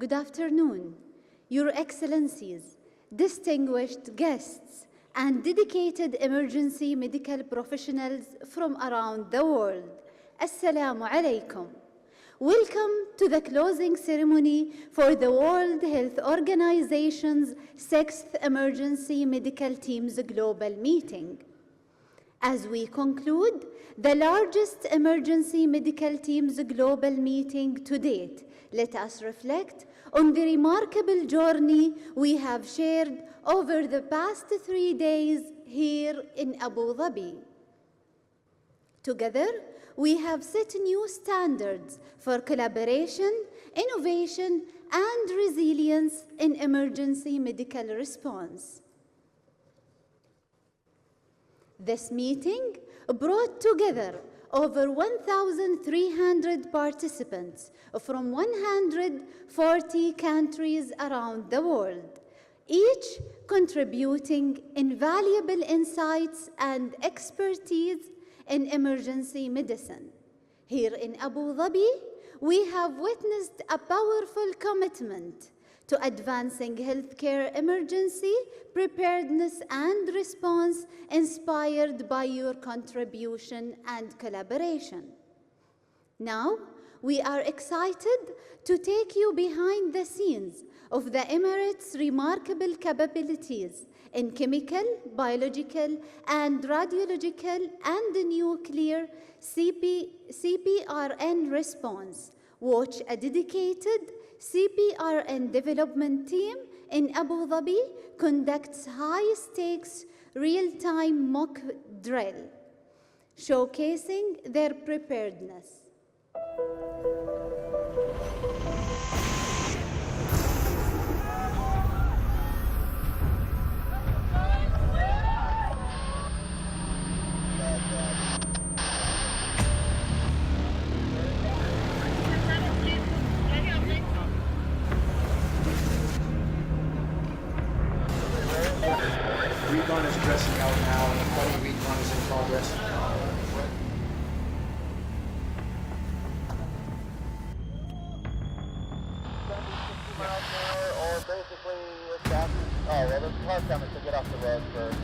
Good afternoon, Your Excellencies, distinguished guests, and dedicated emergency medical professionals from around the world. Assalamu alaikum. Welcome to the closing ceremony for the World Health Organization's 6th Emergency Medical Teams Global Meeting. As we conclude the largest emergency medical teams global meeting to date, let us reflect on the remarkable journey we have shared over the past 3 days here in Abu Dhabi. Together, we have set new standards for collaboration, innovation, and resilience in emergency medical response. This meeting brought together over 1,300 participants from 140 countries around the world, each contributing invaluable insights and expertise in emergency medicine. Here in Abu Dhabi, we have witnessed a powerful commitment to advancing healthcare emergency preparedness and response inspired by your contribution and collaboration. Now, we are excited to take you behind the scenes of the Emirates' remarkable capabilities in chemical, biological, and radiological and nuclear CPRN response. Watch a dedicated CPRN development team in Abu Dhabi conducts high-stakes real-time mock drill, showcasing their preparedness. Recon is dressing out now, and the funny recon is in progress. Or basically, it's that. Oh, well, there's a car coming to get off the road first.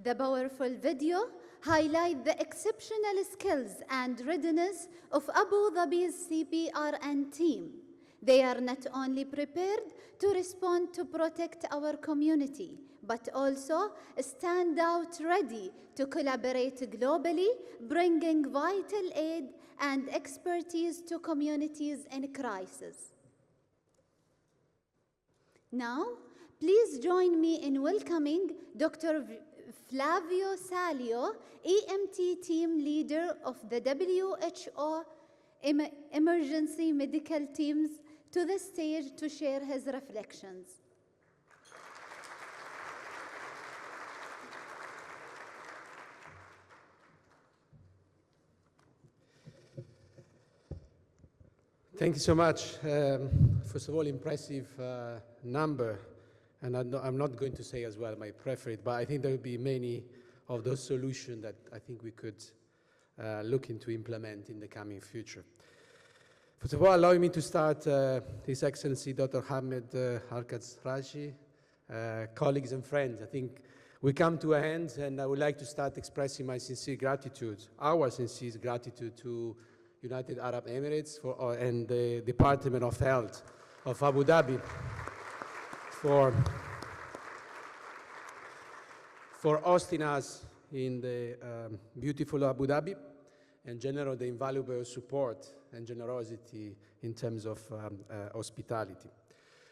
The powerful video highlights the exceptional skills and readiness of Abu Dhabi's CPRN team. They are not only prepared to respond to protect our community, but also stand out ready to collaborate globally, bringing vital aid and expertise to communities in crisis. Now, please join me in welcoming Dr. Flavio Salio, EMT team leader of the WHO Emergency Medical Teams, to the stage to share his reflections. Thank you so much. First of all, impressive number. And I'm not going to say as well my preferred, but I think there will be many of those solutions that I think we could look into implement in the coming future. First of all, allow me to start His Excellency Dr. Hamid Harkaz Raji, colleagues and friends. I think We come to an end, and I would like to start expressing my sincere gratitude, our sincere gratitude to United Arab Emirates and the Department of Health of Abu Dhabi for hosting us in the beautiful Abu Dhabi, and general the invaluable support and generosity in terms of hospitality.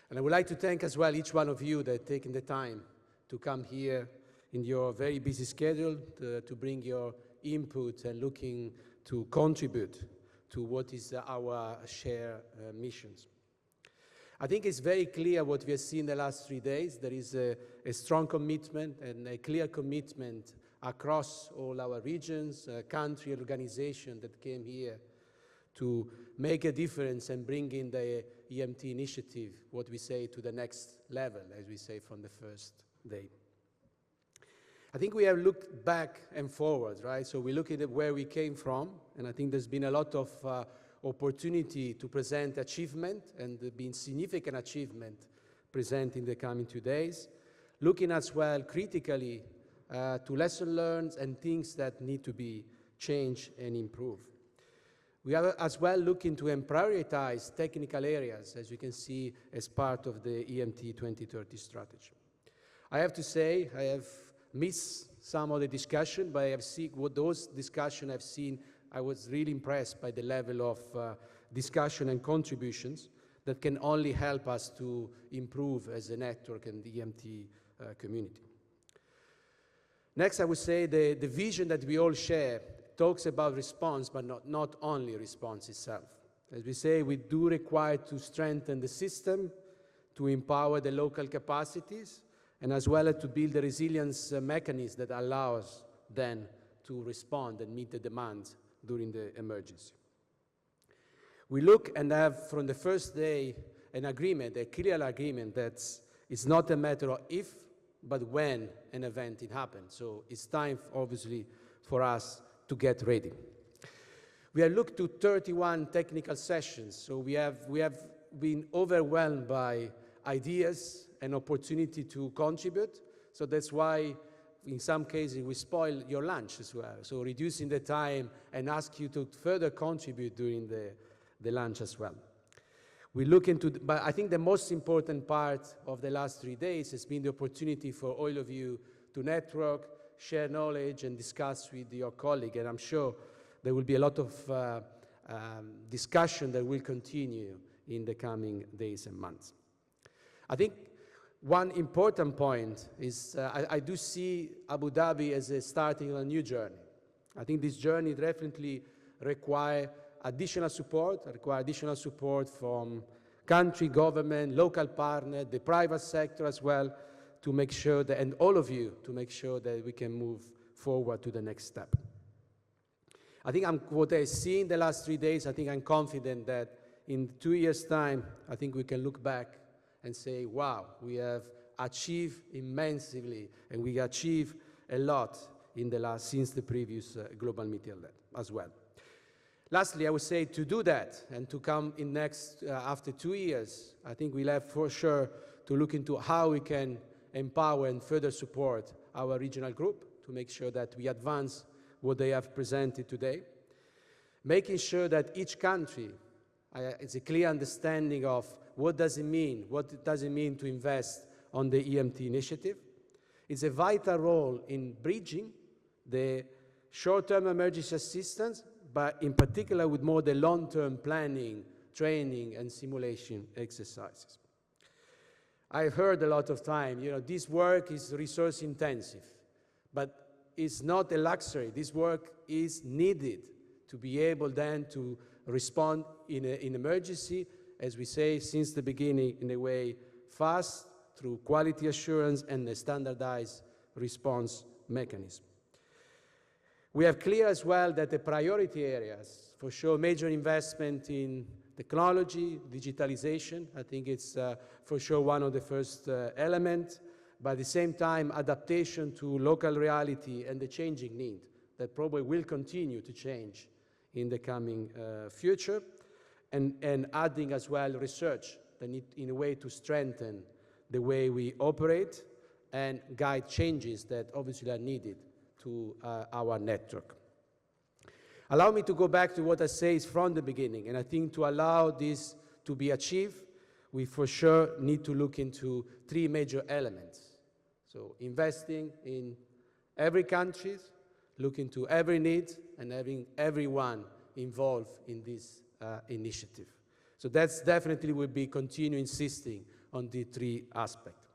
And I would like to thank as well each one of you that taken the time to come here in your very busy schedule to bring your input and looking to contribute to what is our shared missions. I think it's very clear what we have seen the last 3 days. There is a strong commitment and a clear commitment across all our regions, country, organization that came here to make a difference and bring in the EMT initiative, what we say, to the next level, as we say, from the first day. I think we have looked back and forward, right? So we look at where we came from, and I think there's been a lot of opportunity to present achievement, and there have been significant achievement present in the coming 2 days. Looking as well critically to lessons learned and things that need to be changed and improved. We are as well looking to prioritize technical areas, as you can see, as part of the EMT 2030 strategy. I have to say, I have missed some of the discussion, but I have seen what those discussions I've seen. I was really impressed by the level of discussion and contributions that can only help us to improve as a network and the EMT community. Next, I would say the vision that we all share talks about response, but not only response itself. As we say, we do require to strengthen the system, to empower the local capacities, and as well as to build a resilience mechanism that allows then to respond and meet the demands during the emergency. We look and have from the first day an agreement, a clear agreement that it's not a matter of if, but when an event happens. So it's time, obviously, for us to get ready. We have looked to 31 technical sessions, so we have been overwhelmed by ideas and opportunity to contribute. So that's why in some cases we spoil your lunch as well. So reducing the time and ask you to further contribute during the lunch as well. We look into, but I think the most important part of the last 3 days has been the opportunity for all of you to network, share knowledge, and discuss with your colleague. And I'm sure there will be a lot of discussion that will continue in the coming days and months. I think one important point is I do see Abu Dhabi as starting a new journey. I think this journey definitely requires additional support from country, government, local partner, the private sector as well, to make sure that, and all of you, to make sure that we can move forward to the next step. I think what I see in the last 3 days, I think I'm confident that in 2 years' time, I think we can look back and say, wow, we have achieved immensely, and we achieved a lot in the since the previous global meeting as well. Lastly, I would say to do that and to come in next, after 2 years, I think we'll have for sure to look into how we can empower and further support our regional group to make sure that we advance what they have presented today. Making sure that each country has a clear understanding of what does it mean to invest on the EMT initiative. It's a vital role in bridging the short-term emergency assistance, but in particular with more the long-term planning, training, and simulation exercises. I've heard a lot of time, this work is resource intensive, but it's not a luxury. This work is needed to be able then to respond in emergency, as we say since the beginning, in a way fast, through quality assurance and a standardized response mechanism. We have clear as well that the priority areas, for sure, major investment in technology, digitalization. I think it's for sure one of the first elements, but at the same time, adaptation to local reality and the changing need that probably will continue to change in the coming future, and adding as well research that need in a way to strengthen the way we operate and guide changes that obviously are needed to our network. Allow me to go back to what I said from the beginning, and I think to allow this to be achieved, we for sure need to look into three major elements. So investing in every country, looking to every need, and having everyone involved in this initiative. So that's definitely will be continue insisting on the three aspects.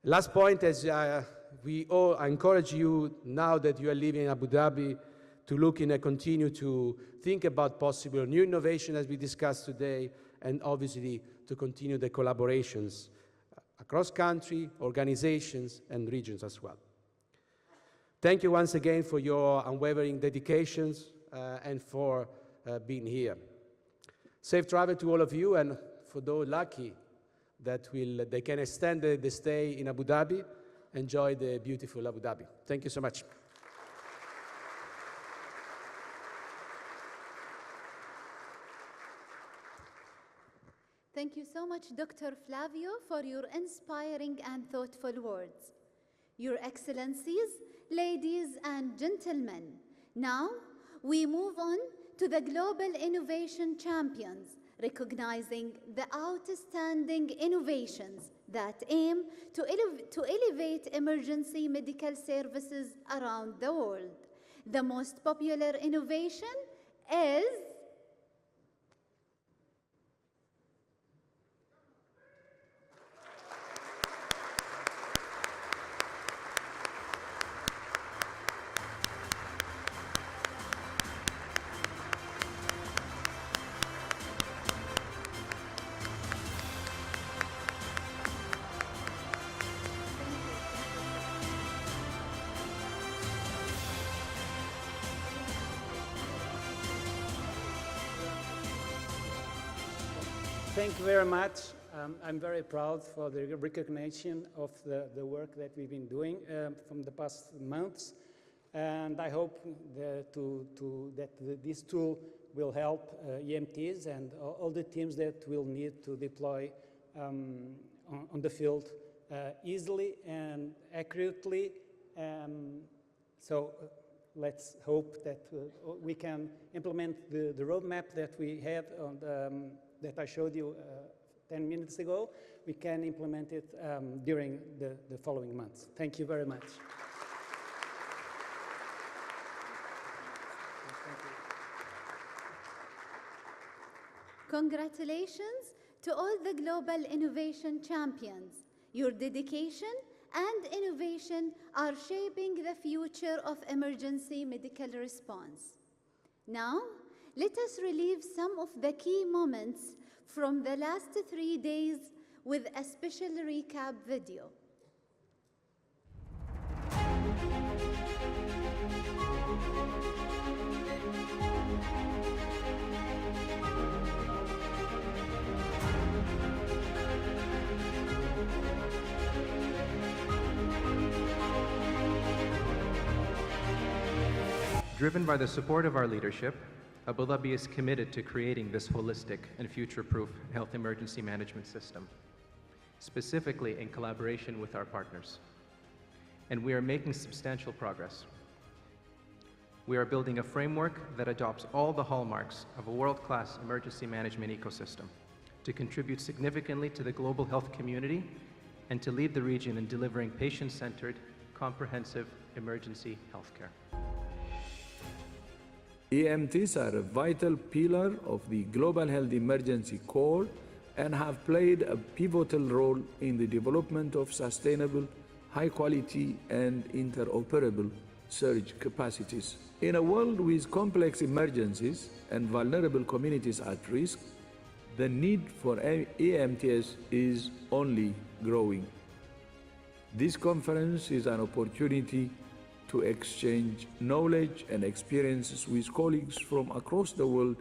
Last point is I encourage you now that you are living in Abu Dhabi to look in and continue to think about possible new innovation as we discussed today, and obviously to continue the collaborations across country, organizations, and regions as well. Thank you once again for your unwavering dedications and for being here. Safe travel to all of you, and for those lucky that they can extend the stay in Abu Dhabi, enjoy the beautiful Abu Dhabi. Thank you so much. Thank you so much, Dr. Flavio, for your inspiring and thoughtful words. Your Excellencies, ladies and gentlemen, now we move on to the Global Innovation Champions, recognizing the outstanding innovations that aim to elevate emergency medical services around the world. The most popular innovation is Thank you very much. I'm very proud for the recognition of the work that we've been doing from the past months. And I hope that this tool will help EMTs and all the teams that will need to deploy on the field easily and accurately. So let's hope that we can implement the roadmap that we had on that I showed you 10 minutes ago. We can implement it during the following months. Thank you very much. Congratulations to all the Global Innovation Champions. Your dedication and innovation are shaping the future of emergency medical response. Now, let us relive some of the key moments from the last 3 days with a special recap video. Driven by the support of our leadership, Abu Dhabi is committed to creating this holistic and future-proof health emergency management system, specifically in collaboration with our partners. And we are making substantial progress. We are building a framework that adopts all the hallmarks of a world-class emergency management ecosystem to contribute significantly to the global health community and to lead the region in delivering patient-centered, comprehensive emergency healthcare. EMTs are a vital pillar of the global health emergency core and have played a pivotal role in the development of sustainable, high-quality and interoperable surge capacities. In a world with complex emergencies and vulnerable communities at risk, the need for EMTs is only growing. This conference is an opportunity to exchange knowledge and experiences with colleagues from across the world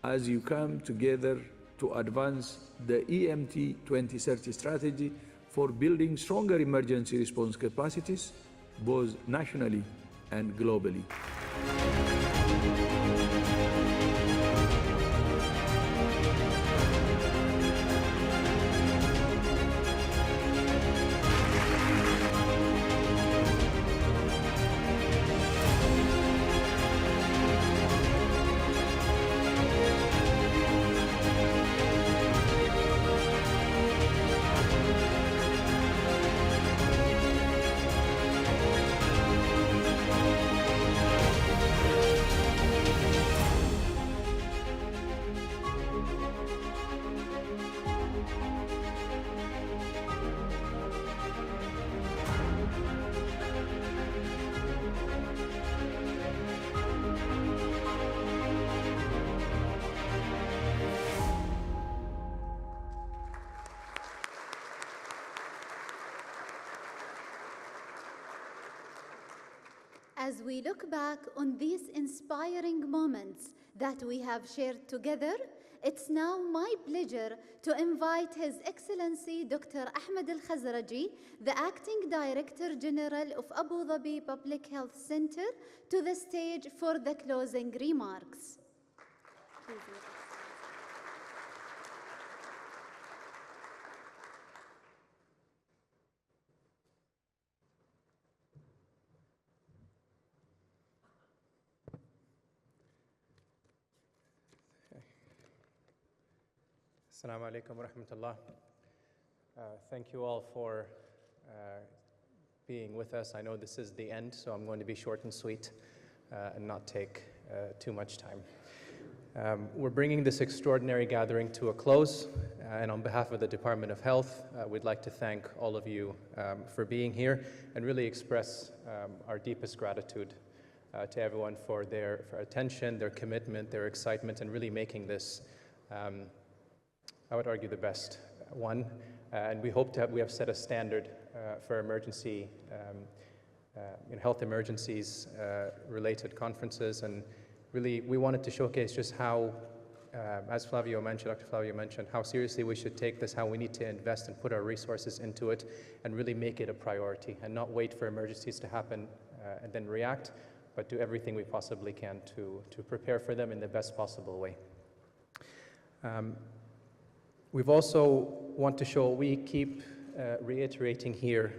as you come together to advance the EMT 2030 strategy for building stronger emergency response capacities, both nationally and globally. as we look back on these inspiring moments that we have shared together, it's now my pleasure to invite His Excellency Dr. Ahmed Al-Khazraji, the Acting Director General of Abu Dhabi Public Health Center, to the stage for the closing remarks. Please. Assalamu alaikum wa rahmatullah. Thank you all for being with us. I know this is the end, so I'm going to be short and sweet and not take too much time. We're bringing this extraordinary gathering to a close, and on behalf of the Department of Health, we'd like to thank all of you for being here and really express our deepest gratitude to everyone for their attention, their commitment, their excitement, and really making this I would argue the best one, and we hope we have set a standard for emergency, health emergencies related conferences, and really we wanted to showcase just how, as Flavio mentioned, Dr. Flavio mentioned, how seriously we should take this, how we need to invest and put our resources into it, and really make it a priority, and not wait for emergencies to happen and then react, but do everything we possibly can to prepare for them in the best possible way. We've also want to show, we keep reiterating here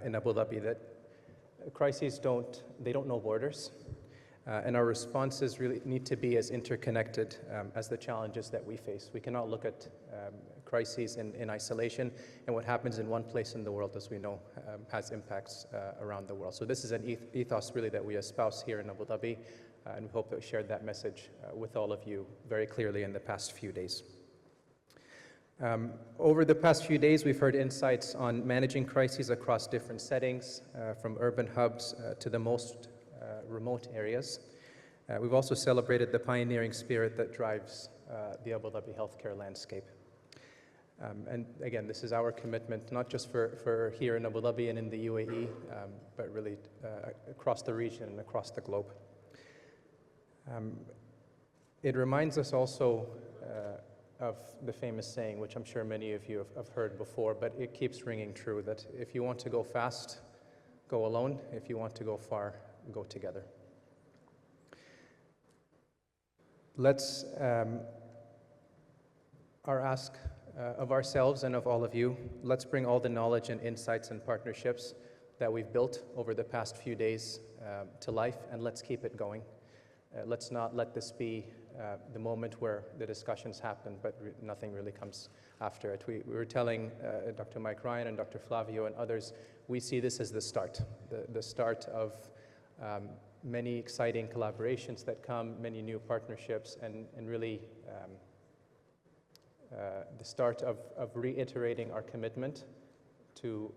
in Abu Dhabi that crises don't know borders, and our responses really need to be as interconnected as the challenges that we face. We cannot look at crises in isolation, and what happens in one place in the world, as we know, has impacts around the world. So this is an ethos really that we espouse here in Abu Dhabi, and we hope that we shared that message with all of you very clearly in the past few days. Over the past few days, we've heard insights on managing crises across different settings, from urban hubs to the most remote areas. We've also celebrated the pioneering spirit that drives the Abu Dhabi healthcare landscape. And again, this is our commitment, not just for here in Abu Dhabi and in the UAE, but really across the region and across the globe. It reminds us also of the famous saying, which I'm sure many of you have heard before, but it keeps ringing true, that if you want to go fast, go alone. If you want to go far, go together. Let's, our ask of ourselves and of all of you, let's bring all the knowledge and insights and partnerships that we've built over the past few days to life, and let's keep it going. Let's not let this be the moment where the discussions happen, but nothing really comes after it. We were telling Dr. Mike Ryan and Dr. Flavio and others, we see this as the start of many exciting collaborations that come, many new partnerships, and really the start of reiterating our commitment to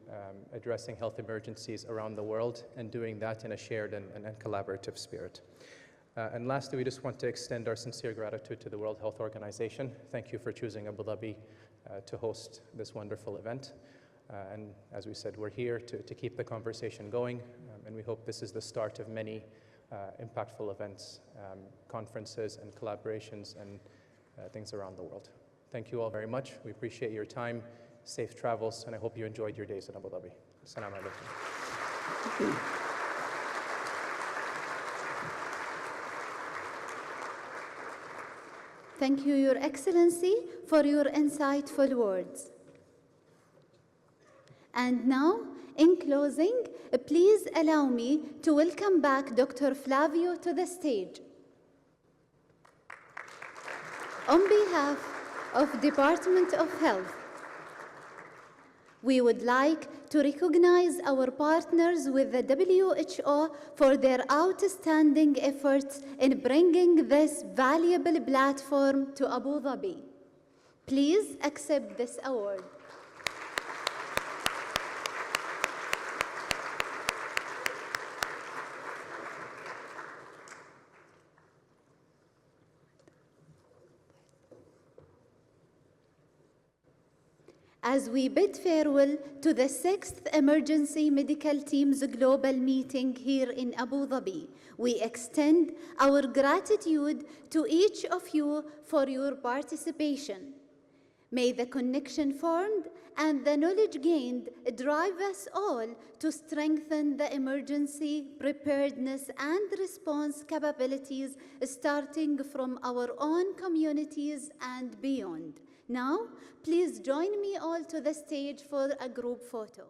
addressing health emergencies around the world, and doing that in a shared and collaborative spirit. And lastly, we just want to extend our sincere gratitude to the World Health Organization. Thank you for choosing Abu Dhabi to host this wonderful event. And as we said, we're here to keep the conversation going, and we hope this is the start of many impactful events, conferences and collaborations and things around the world. Thank you all very much. We appreciate your time, safe travels, and I hope you enjoyed your days in Abu Dhabi. Assalamu alaikum. Thank you, Your Excellency, for your insightful words. And now, in closing, please allow me to welcome back Dr. Flavio to the stage. On behalf of Department of Health, we would like to recognize our partners with the WHO for their outstanding efforts in bringing this valuable platform to Abu Dhabi. Please accept this award. As we bid farewell to the 6th Emergency Medical Team's Global Meeting here in Abu Dhabi, we extend our gratitude to each of you for your participation. May the connection formed and the knowledge gained drive us all to strengthen the emergency preparedness and response capabilities starting from our own communities and beyond. Now, please join me all to the stage for a group photo.